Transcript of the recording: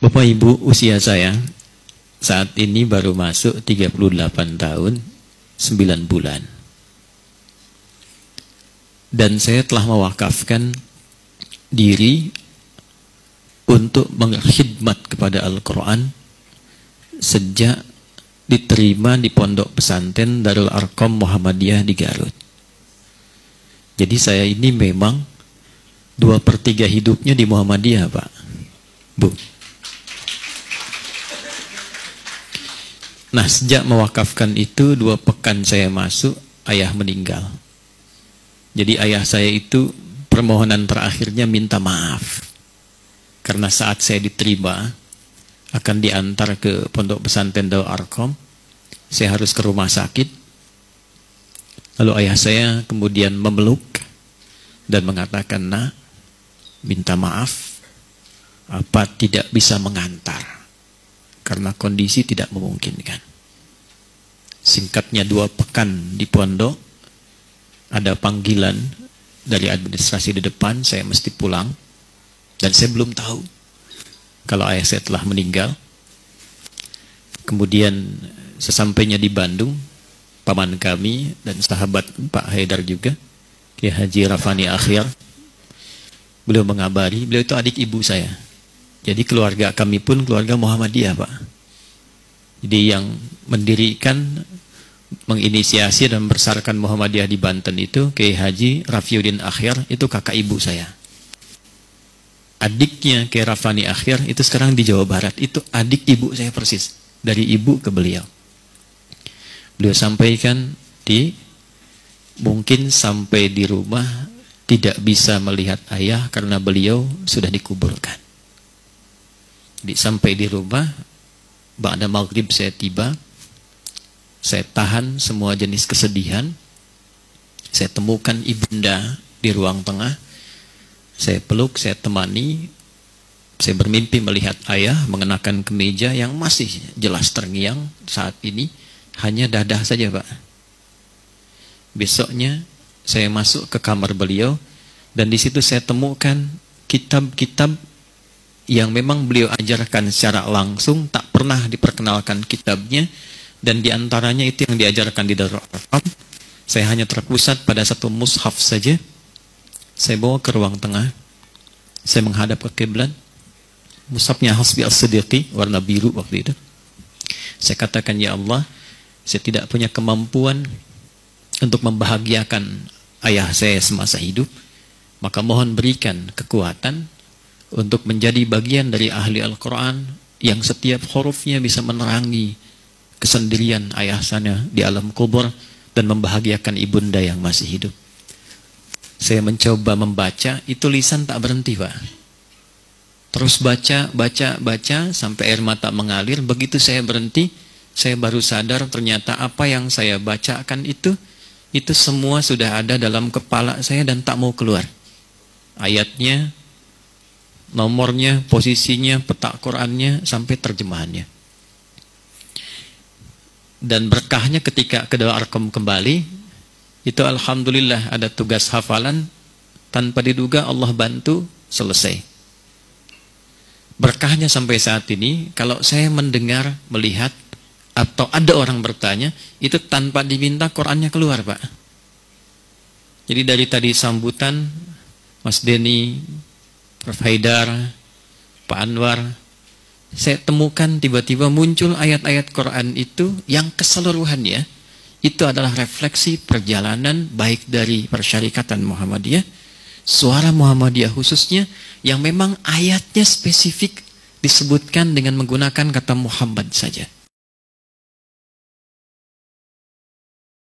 Bapak Ibu, usia saya saat ini baru masuk 38 tahun 9 bulan. Dan saya telah mewakafkan diri untuk mengkhidmat kepada Al-Quran sejak diterima di Pondok Pesantren Darul Arqam Muhammadiyah di Garut. Jadi saya ini memang 2/3 hidupnya di Muhammadiyah, Pak, Bu. Nah, sejak mewakafkan itu 2 pekan saya masuk, ayah meninggal. Jadi ayah saya itu permohonan terakhirnya minta maaf. Karena saat saya diterima, akan diantar ke Pondok Pesantren Darul Arqam, saya harus ke rumah sakit. Lalu ayah saya kemudian memeluk dan mengatakan, "Nak, minta maaf, apa tidak bisa mengantar karena kondisi tidak memungkinkan." Singkatnya 2 pekan di pondok, ada panggilan dari administrasi di depan, saya mesti pulang, dan saya belum tahu kalau ayah saya telah meninggal. Kemudian sesampainya di Bandung, paman kami dan sahabat Pak Haidar juga, Kiai Haji Rafani Akhir, beliau mengabari, beliau itu adik ibu saya. Jadi keluarga kami pun keluarga Muhammadiyah, Pak. Jadi yang mendirikan, menginisiasi dan membesarkan Muhammadiyah di Banten itu Kiai Haji Rafiuddin Akhir, itu kakak ibu saya. Adiknya Kiai Rafani Akhir itu sekarang di Jawa Barat, itu adik ibu saya persis, dari ibu ke beliau. Beliau sampaikan mungkin sampai di rumah tidak bisa melihat ayah karena beliau sudah dikuburkan. Jadi sampai di rumah, ba'da maghrib saya tiba, saya tahan semua jenis kesedihan, saya temukan ibunda di ruang tengah, saya peluk, saya temani, saya bermimpi melihat ayah mengenakan kemeja yang masih jelas terngiang saat ini, hanya dadah saja, Pak. Besoknya saya masuk ke kamar beliau, dan di situ saya temukan kitab-kitab yang memang beliau ajarkan secara langsung, tak pernah diperkenalkan kitabnya, dan diantaranya itu yang diajarkan di Darul Arqam. Saya hanya terpusat pada satu mushaf saja. Saya bawa ke ruang tengah, saya menghadap ke kiblat. Mushafnya Hasbi As-Siddiqi, warna biru waktu itu. Saya katakan, "Ya Allah, saya tidak punya kemampuan untuk membahagiakan ayah saya semasa hidup, maka mohon berikan kekuatan untuk menjadi bagian dari ahli Al-Quran yang setiap hurufnya bisa menerangi kesendirian ayah saya di alam kubur dan membahagiakan ibunda yang masih hidup." Saya mencoba membaca, itu lisan tak berhenti, Pak. Terus baca sampai air mata mengalir. Begitu saya berhenti, saya baru sadar ternyata apa yang saya bacakan itu semua sudah ada dalam kepala saya dan tak mau keluar. Ayatnya, nomornya, posisinya, peta Qurannya, sampai terjemahannya. Dan berkahnya ketika ke Darul Arqam kembali, itu alhamdulillah ada tugas hafalan, tanpa diduga Allah bantu, selesai. Berkahnya sampai saat ini, kalau saya mendengar, melihat, atau ada orang bertanya, itu tanpa diminta Qurannya keluar, Pak. Jadi dari tadi sambutan, Mas Denny, Prof. Haidar, Pak Anwar, saya temukan tiba-tiba muncul ayat-ayat Quran itu yang keseluruhannya itu adalah refleksi perjalanan baik dari Persyarikatan Muhammadiyah, Suara Muhammadiyah khususnya, yang memang ayatnya spesifik disebutkan dengan menggunakan kata Muhammad saja.